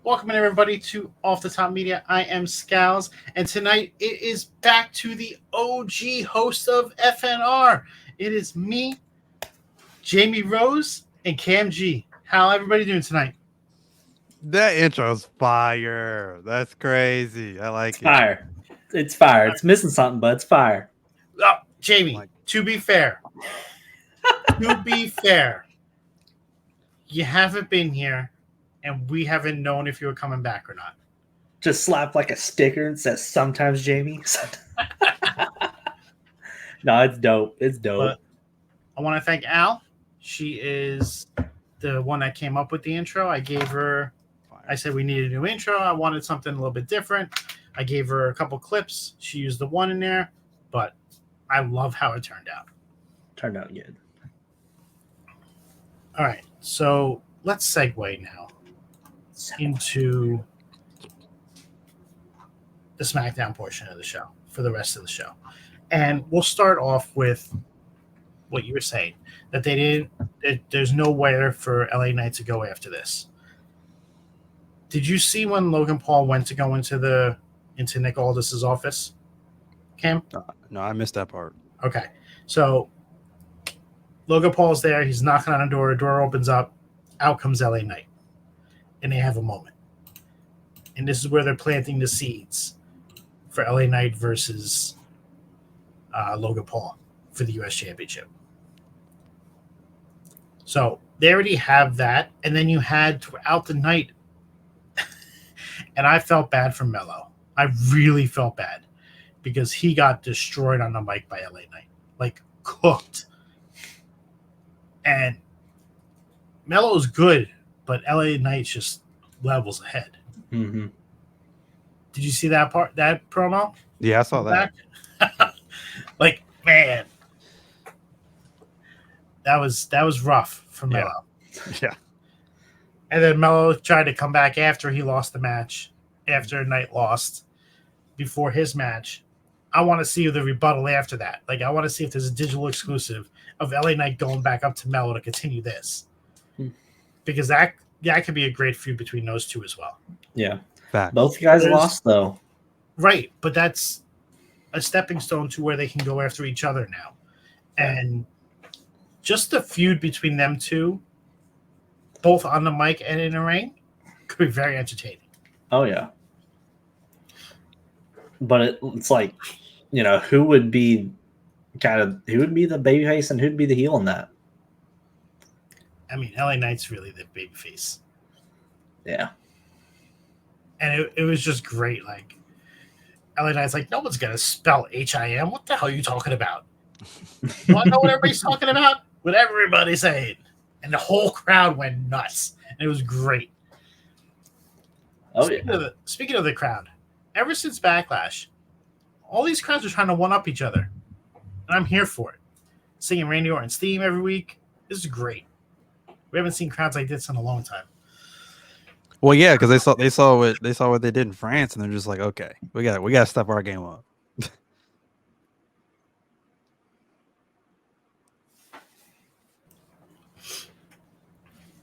Welcome everybody to Off the Top Media. I am Scalz, and tonight it is back to the OG host of FNR. It is me, Jamie Rose, and Cam G. How everybody doing tonight? That intro's fire. That's crazy. I like It's it. fire. It's fire. It's missing something, but it's fire. Oh, Jamie, to be fair, you haven't been here, and we haven't known if you were coming back or not. Just slap like a sticker and says sometimes Jamie. No, it's dope. It's dope. But I want to thank Al. She is the one that came up with the intro. I said we needed a new intro. I wanted something a little bit different. I gave her a couple clips. She used the one in there, but I love how it turned out. Turned out good. All right, so let's segue now into the Smackdown portion of the show for the rest of the show. And we'll start off with what you were saying, that there's nowhere for LA Knight to go after this. Did you see when Logan Paul went to go into Nick Aldis's office, Cam? No, I missed that part. Okay. So Logan Paul's there. He's knocking on a door opens up. Out comes LA Knight. And they have a moment. And this is where they're planting the seeds for LA Knight versus Logan Paul for the U.S. Championship. So they already have that. And then you had throughout the night, and I felt bad for Mello. I really felt bad because he got destroyed on the mic by LA Knight. Like, cooked. And Mello's good, but LA Knight's just levels ahead. Mm-hmm. Did you see that promo? Yeah, I saw that. Like, man, that was rough for Mello. Yeah. And then Mello tried to come back after he lost the match, after Knight lost, before his match. I want to see the rebuttal after that. Like, I want to see if there's a digital exclusive of LA Knight going back up to Mello to continue this. Because that could be a great feud between those two as well. Yeah. Fact. Both guys lost, though. Right, but that's a stepping stone to where they can go after each other now. And just the feud between them two, both on the mic and in the ring, could be very entertaining. Oh, yeah. But it's like, who would be the babyface and who'd be the heel in that? I mean, LA Knight's really the babyface. Yeah. And it was just great. Like, LA Knight's like, no one's going to spell HIM. What the hell are you talking about? You want to know what everybody's talking about? What everybody's saying. And the whole crowd went nuts. And it was great. Oh, Speaking of the crowd, ever since Backlash, all these crowds are trying to one-up each other. And I'm here for it. Singing Randy Orton's theme every week. This is great. We haven't seen crowds like this in a long time. Well, yeah, because they saw what they did in France, and they're just like, okay, we got to step our game up.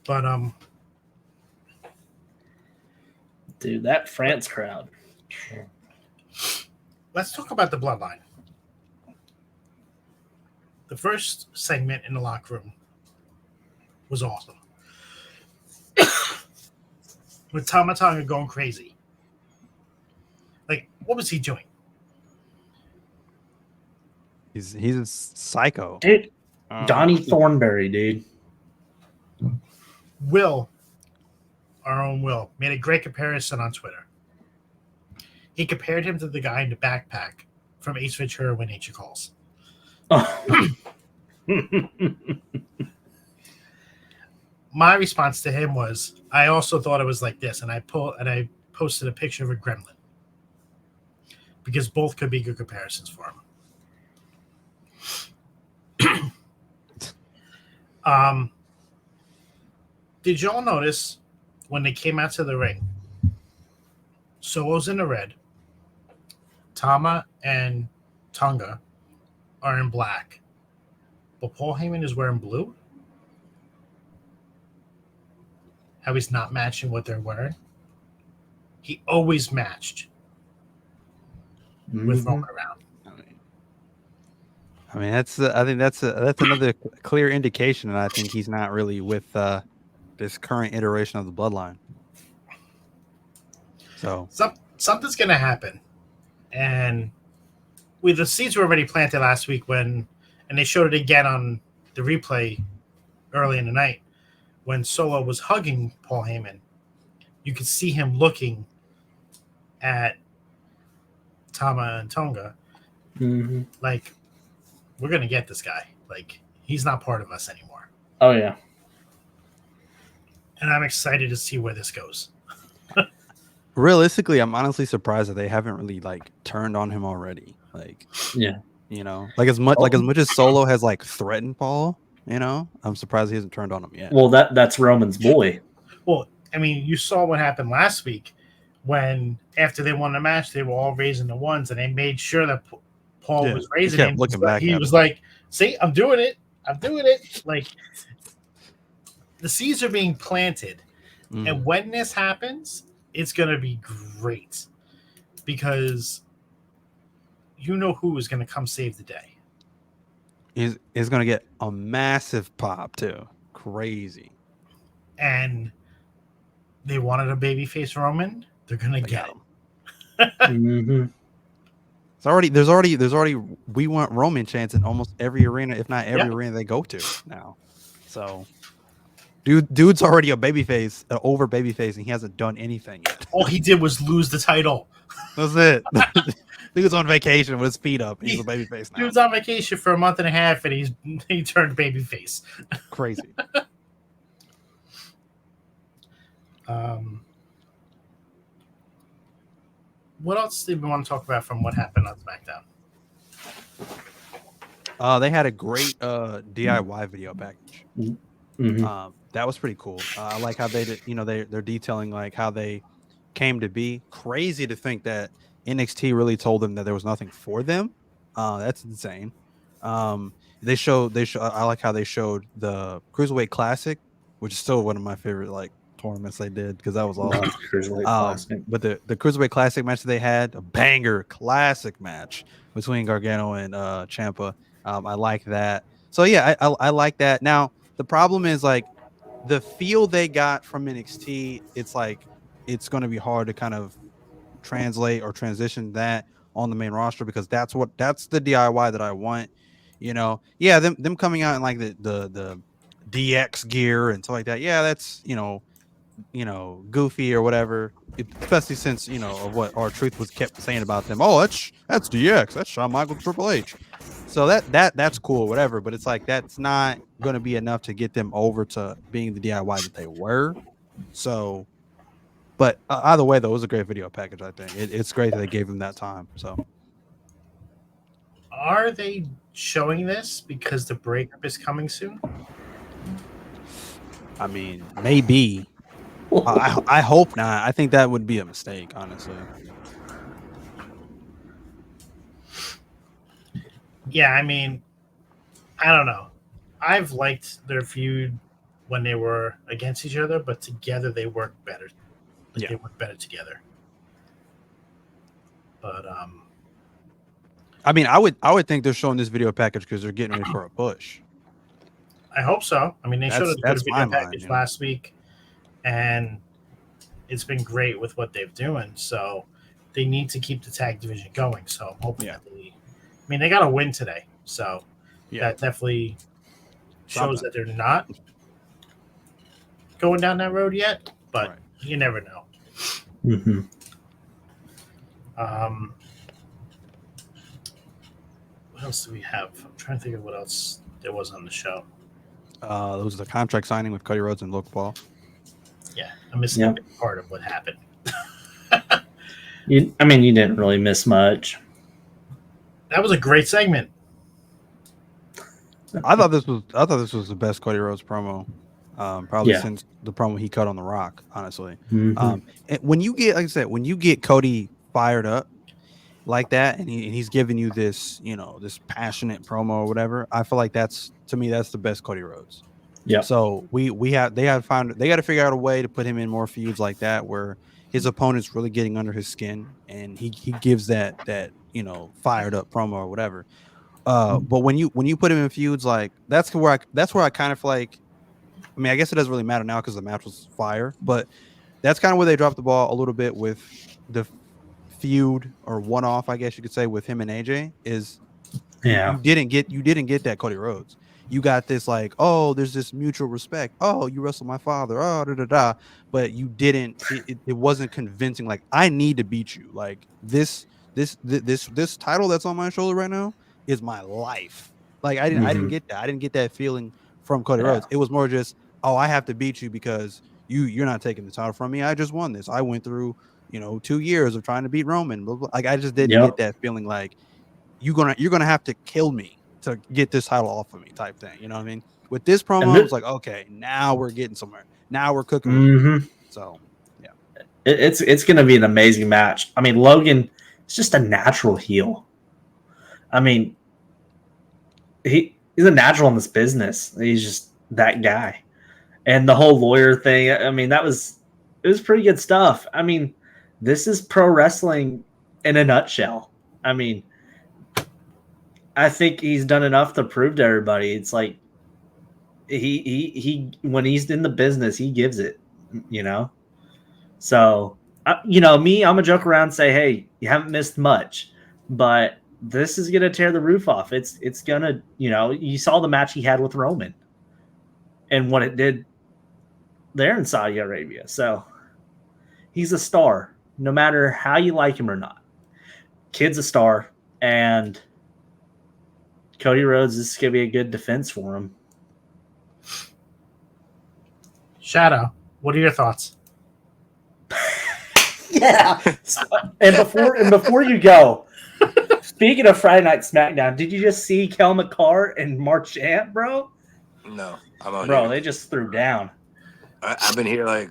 But dude, that France crowd. Let's talk about the Bloodline. The first segment in the locker room was awesome. With Tama Tonga going crazy. Like, what was he doing? He's a psycho. Dude, Donnie Thornberry, dude. Will, our own Will, made a great comparison on Twitter. He compared him to the guy in the backpack from Ace Ventura When Nature Calls. My response to him was, I also thought it was like this, and I posted a picture of a gremlin because both could be good comparisons for him. Did y'all notice when they came out to the ring? Solo's in the red, Tama and Tonga are in black, but Paul Heyman is wearing blue. How he's not matching what they're wearing. he always matched with Roman around. I mean, I think that's another clear indication, and I think he's not really with this current iteration of the bloodline. So Something's gonna happen, and the seeds were already planted last week and they showed it again on the replay early in the night when Solo was hugging Paul Heyman. You could see him looking at Tama and Tonga, like, we're gonna get this guy. Like, he's not part of us anymore. Oh yeah. And I'm excited to see where this goes. realistically, I'm honestly surprised that they haven't really like turned on him already. Like, Yeah. you know, like as much as Solo has like threatened Paul, you know, I'm surprised he hasn't turned on him yet. Well, that's Roman's boy. Well, I mean, you saw what happened last week when after they won the match, they were all raising the ones, and they made sure that Paul was raising him. Looking back, he was like, "See, I'm doing it. I'm doing it." Like, the seeds are being planted, and when this happens, it's gonna be great because you know who is gonna come save the day. Is gonna get a massive pop too. Crazy. And they wanted a babyface Roman. They're gonna get him. There's already we want Roman chants in almost every arena, if not every arena they go to now. So dude's already a babyface, an over babyface, and he hasn't done anything yet. All he did was lose the title. That's it. Dude's on vacation with his feet up. He's a babyface now. Dude's on vacation for a month and a half, and he turned babyface. Crazy. What else did we want to talk about from what happened on SmackDown? They had a great DIY video package. That was pretty cool. I like how they did. You know, they're detailing like how they came to be. Crazy to think that NXT really told them that there was nothing for them. That's insane. They showed. I like how they showed the Cruiserweight Classic, which is still one of my favorite like tournaments they did because that was awesome. But the Cruiserweight Classic match that they had, a banger classic match between Gargano and Ciampa. I like that. So yeah, I like that. Now the problem is like the feel they got from NXT. It's like it's going to be hard to kind of translate or transition that on the main roster because that's the DIY that I want. You know, yeah, them coming out in like the DX gear and stuff like that. Yeah, that's you know, goofy or whatever. Especially since of what R-Truth was kept saying about them. Oh, that's DX. That's Shawn Michaels, Triple H. So that's cool, whatever. But it's like that's not going to be enough to get them over to being the DIY that they were. So, but either way, though, it was a great video package. I think it's great that they gave them that time. So, are they showing this because the breakup is coming soon? I mean, maybe. I hope not. I think that would be a mistake, honestly. Yeah, I mean, I don't know. I've liked their feud when they were against each other, but together they work better. They work better together. But I mean, I would think they're showing this video package because they're getting ready for a push. I hope so. I mean, they showed a video package last week, and it's been great with what they're doing. So they need to keep the tag division going. So I'm hoping that they got a win today. So that definitely shows that they're not going down that road yet, but you never know. What else do we have? I'm trying to think of what else there was on the show. It was the contract signing with Cody Rhodes and Logan Paul. Yeah, I'm missing a big part of what happened. You didn't really miss much. That was a great segment. I thought this was the best Cody Rhodes promo, probably since the promo he cut on The Rock. Honestly, and when you get, like I said, when you get Cody fired up like that, and he's giving you this, this passionate promo or whatever, I feel like that's the best Cody Rhodes. Yeah. So they got to figure out a way to put him in more feuds like that, where his opponent's really getting under his skin, and he gives that fired up promo or whatever. But when you put him in feuds, like that's where I kind of like. I mean, I guess it doesn't really matter now because the match was fire, but that's kind of where they dropped the ball a little bit with the feud or one off, I guess you could say, with him and AJ. Is you didn't get that Cody Rhodes. You got this like, oh, there's this mutual respect. Oh, you wrestled my father. Oh, da da da. But you didn't. It wasn't convincing. Like, I need to beat you. Like this title that's on my shoulder right now is my life. Like I didn't get that. I didn't get that feeling from Cody Rhodes. It was more just, oh, I have to beat you because you're not taking the title from me. I just won this. I went through 2 years of trying to beat Roman. Blah, blah. Like I just didn't get that feeling like you're gonna have to kill me to get this title off of me type thing. You know what I mean? With this promo, it's like, okay, now we're getting somewhere. Now we're cooking. So yeah, it's gonna be an amazing match. I mean, Logan is just a natural heel. I mean, he's a natural in this business. He's just that guy. And the whole lawyer thing, I mean, it was pretty good stuff. I mean, this is pro wrestling in a nutshell. I mean, I think he's done enough to prove to everybody. It's like he when he's in the business, he gives it, So, me, I'm a joke around and say, hey, you haven't missed much, but this is gonna tear the roof off. It's gonna, you saw the match he had with Roman and what it did there in Saudi Arabia. So he's a star, no matter how you like him or not. Kid's a star, and Cody Rhodes is going to be a good defense for him. Shadow, what are your thoughts? Yeah. And before you go, speaking of Friday Night SmackDown, did you just see Kel McCarr and Marchant, bro? No, I'm on. Bro, they just threw down. I've been here like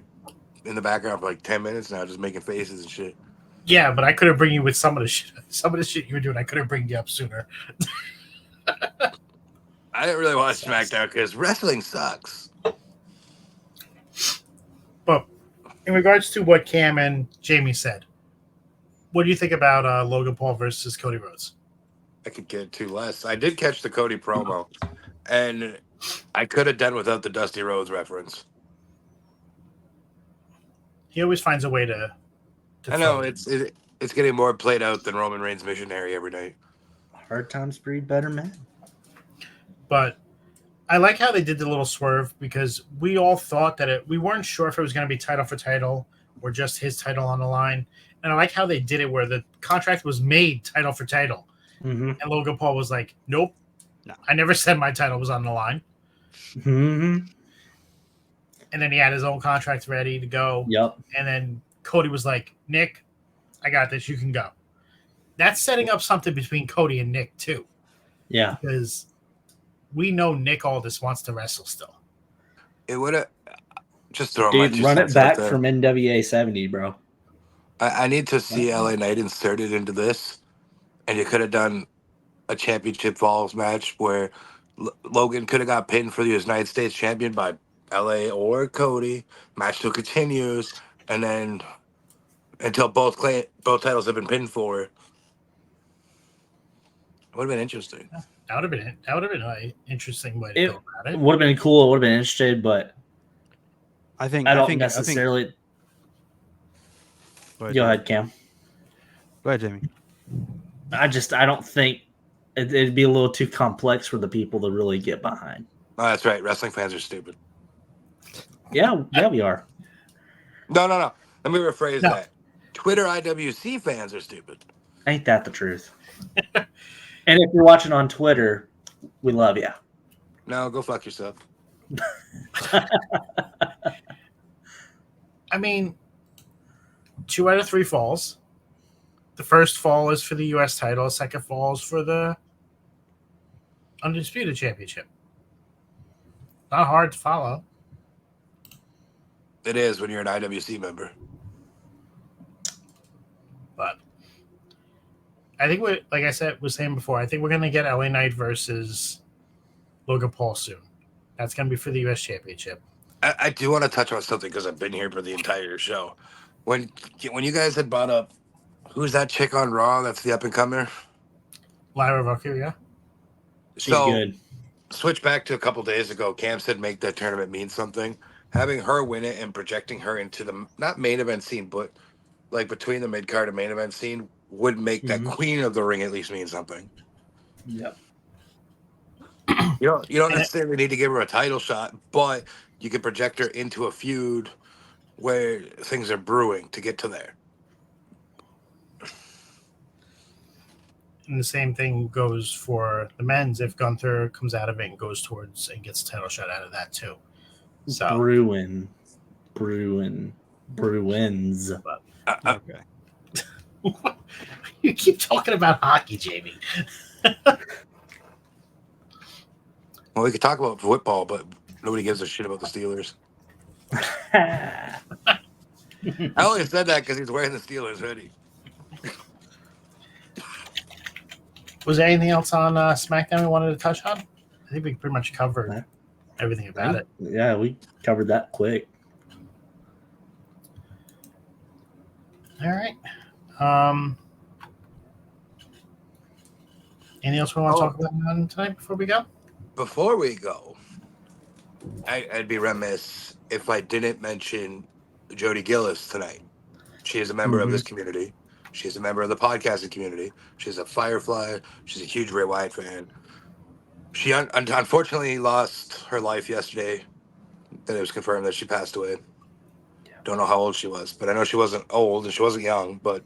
in the background for like 10 minutes now, just making faces and shit. Yeah, but I could have bring you with some of the shit you were doing. I could have bring you up sooner. I didn't really watch SmackDown because wrestling sucks. But in regards to what Cam and Jamey said, what do you think about Logan Paul versus Cody Rhodes? I could get two less. I did catch the Cody promo, and I could have done without the Dusty Rhodes reference. He always finds a way to I know it's getting more played out than Roman Reigns' missionary every night. Hard times breed better men. But I like how they did the little swerve because we all thought that we weren't sure if it was going to be title for title or just his title on the line. And I like how they did it where the contract was made title for title. Mm-hmm. And Logan Paul was like, nope, no, I never said my title was on the line. Mm-hmm. And then he had his own contract ready to go. Yep. And then Cody was like, Nick, I got this. You can go. That's setting up something between Cody and Nick, too. Yeah. Because we know Nick Aldis wants to wrestle still. It would have just throw Dude, run it back from NWA 70, bro. I need to see LA Knight inserted into this. And you could have done a championship falls match where Logan could have got pinned for the United States champion by LA or Cody. Match still continues. And then until both titles have been pinned for, it would have been interesting. That would have been an interesting way to go about it. It would have been cool. It would have been interesting, but I don't necessarily. Go ahead, Cam. Go ahead, Jamey. I don't think it'd be a little too complex for the people to really get behind. Oh, that's right. Wrestling fans are stupid. Yeah, we are. No. Let me rephrase that. Twitter IWC fans are stupid. Ain't that the truth? And if you're watching on Twitter, we love you. No, go fuck yourself. I mean, 2 out of 3 falls. The first fall is for the U.S. title. Second fall is for the Undisputed Championship. Not hard to follow. It is when you're an IWC member. But I think like I was saying before, I think we're going to get LA Knight versus Logan Paul soon. That's going to be for the U.S. Championship. I do want to touch on something because I've been here for the entire show. when you guys had brought up who's that chick on Raw that's the up and comer. Lyra Valkyria. She's So good. switch back to a couple days ago. Cam said make that tournament mean something. Having her win it and projecting her into the not main event scene, but like between the mid card and main event scene would make that queen of the ring at least mean something. Yep. You don't necessarily need to give her a title shot, but you can project her into a feud where things are brewing to get to there. And the same thing goes for the men's. If Gunther comes out of it and goes towards and gets a title shot out of that too. So Bruins. Okay. You keep talking about hockey, Jamey. Well, we could talk about football, but nobody gives a shit about the Steelers. I only said that because he's wearing the Steelers hoodie. Was there anything else on SmackDown we wanted to touch on? I think we pretty much covered everything about it. Yeah, we covered that quick. All right. Anything else we want to talk about tonight before we go? Before we go, I'd be remiss if I didn't mention Jody Gillis tonight. She is a member of this community. She's a member of the podcasting community. She's a Firefly. She's a huge Ray Wyatt fan. She unfortunately lost her life yesterday. Then it was confirmed that she passed away. Don't know how old she was, but I know she wasn't old and she wasn't young. But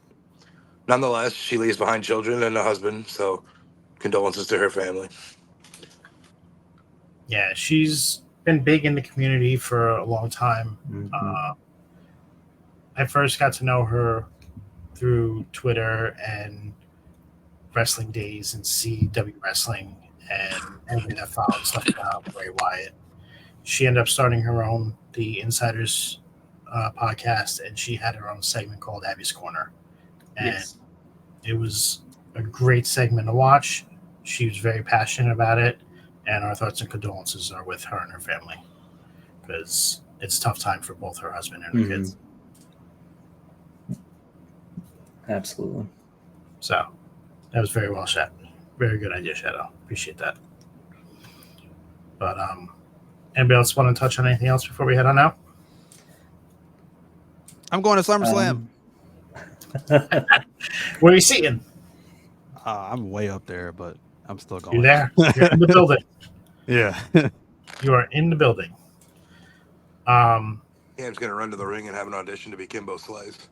nonetheless, she leaves behind children and a husband. So condolences to her family. Yeah, she's been big in the community for a long time. I first got to know her through Twitter and Wrestling Days and CW Wrestling and everything that followed stuff about Ray Wyatt. She ended up starting her own, the Insiders podcast, and she had her own segment called Abby's Corner. And it was a great segment to watch. She was very passionate about it, and our thoughts and condolences are with her and her family because it's a tough time for both her husband and her kids. Absolutely. So that was very well said. Very good idea, Shadow. Appreciate that. But anybody else want to touch on anything else before we head on out? I'm going to SummerSlam. Where are you seeing? I'm way up there, but I'm still going. You're there. You're in the building. Yeah. You are in the building. Cam's going to run to the ring and have an audition to be Kimbo Slice.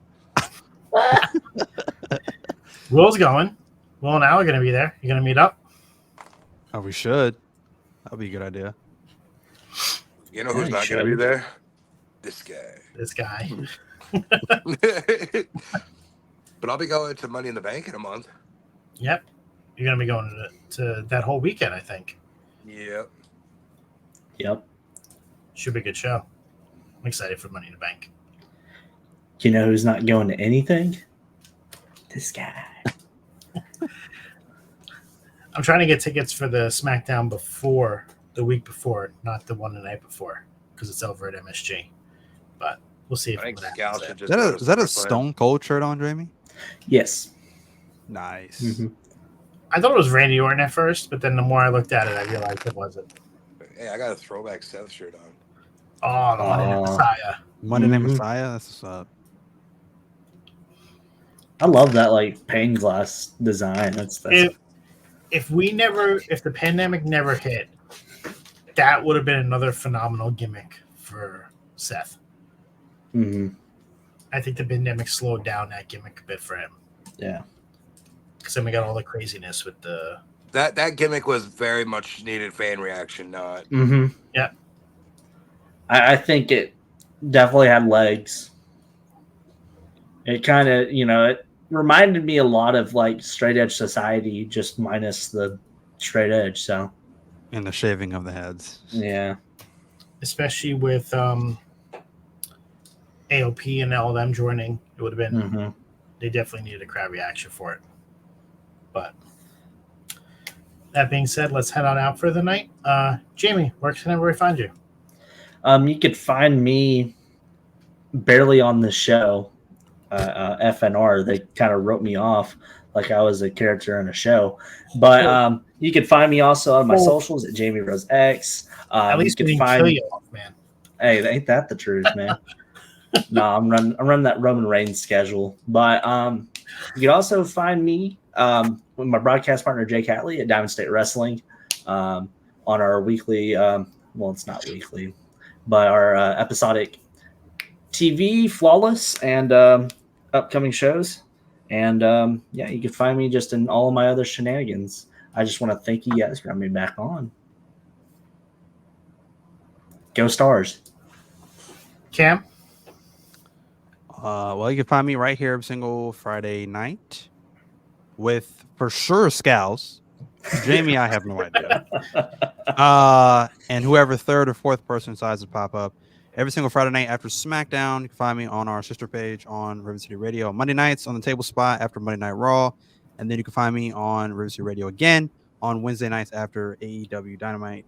Will's going. Will and Al are going to be there. You going to meet up? Oh, we should. That'll be a good idea. You know who's not going to be there? This guy. This guy. But I'll be going to Money in the Bank in a month. Yep. You're going to be going to that whole weekend, I think. Yep. Should be a good show. I'm excited for Money in the Bank. You know who's not going to anything? This guy. I'm trying to get tickets for the SmackDown before the week before, not the one the night before, because it's over at MSG. But we'll see. I think Scalz should just Is that a Stone Cold shirt on, Jamey? Yes. Nice. I thought it was Randy Orton at first, but then the more I looked at it, I realized it wasn't. Hey, I got a throwback Seth shirt on. Oh, the Monday Night Messiah. Monday Night Messiah? That's what's up. I love that like pane glass design. That's if the pandemic never hit, that would have been another phenomenal gimmick for Seth. I think the pandemic slowed down that gimmick a bit for him. Yeah. Because then we got all the craziness with the that gimmick was very much needed fan reaction, not. Yeah. I think it definitely had legs. It kind of, it reminded me a lot of like Straight Edge Society, just minus the straight edge. So, and the shaving of the heads. Yeah. Especially with AOP and all them joining, it would have been. They definitely needed a crowd reaction for it. But that being said, let's head on out for the night. Jamey, where can everybody find you? You could find me barely on the show FNR. They kind of wrote me off like I was a character in a show. But you can find me also on my socials at Jamey Rose X. At least you we can didn't find kill you off, man. Hey, ain't that the truth, man? No, I'm running that Roman Reigns schedule. But you can also find me with my broadcast partner Jake Hatley at Diamond State Wrestling on our weekly. Well, it's not weekly, but our episodic TV Flawless and upcoming shows. And yeah, you can find me just in all of my other shenanigans. I just want to thank you guys for having me back on. Go Stars. Cam? Well, you can find me right here every single Friday night with, for sure, Scalz. Jamey, I have no idea. And whoever third or fourth person decides to pop up every single Friday night after Smackdown. You can find me on our sister page on River City Radio. Monday nights on the table spot after Monday Night Raw. And then you can find me on River City Radio again on Wednesday nights after AEW Dynamite.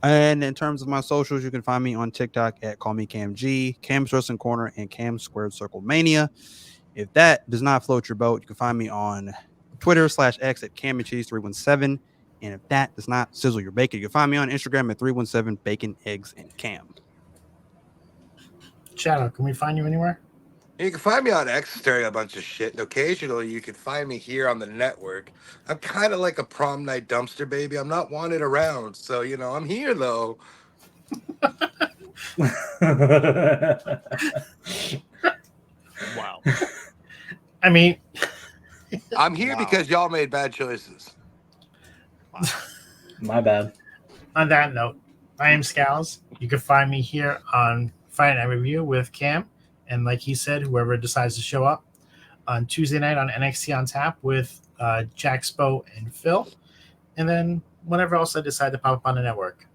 And in terms of my socials, you can find me on TikTok at Call Me Cam G, Cam's Wrestling Corner, and Cam Squared Circle Mania. If that does not float your boat, you can find me on Twitter/X at CamandCheese317. And if that does not sizzle your bacon, you can find me on Instagram at 317 Bacon, Eggs, and Cam. Shadow, can we find you anywhere? You can find me on X stirring a bunch of shit, and occasionally you can find me here on the network. I'm kind of like a prom night dumpster baby. I'm not wanted around, so I'm here though. Wow. I mean, I'm here because y'all made bad choices. My bad. On that note, I am Scalz. You can find me here on Friday Night Review with Cam. And like he said, whoever decides to show up on Tuesday night on NXT on Tap with Jack Spo and Phil. And then whenever else I decide to pop up on the network.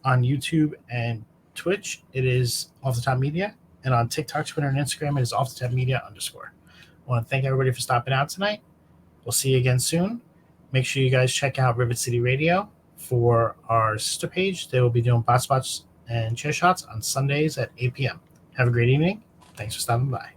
On YouTube and Twitch, it is Off the Top Media. And on TikTok, Twitter, and Instagram, it is Off the Top Media _. I want to thank everybody for stopping out tonight. We'll see you again soon. Make sure you guys check out Rivet City Radio for our sister page. They will be doing bot spots and chair shots on Sundays at 8 p.m. Have a great evening. Thanks for stopping by.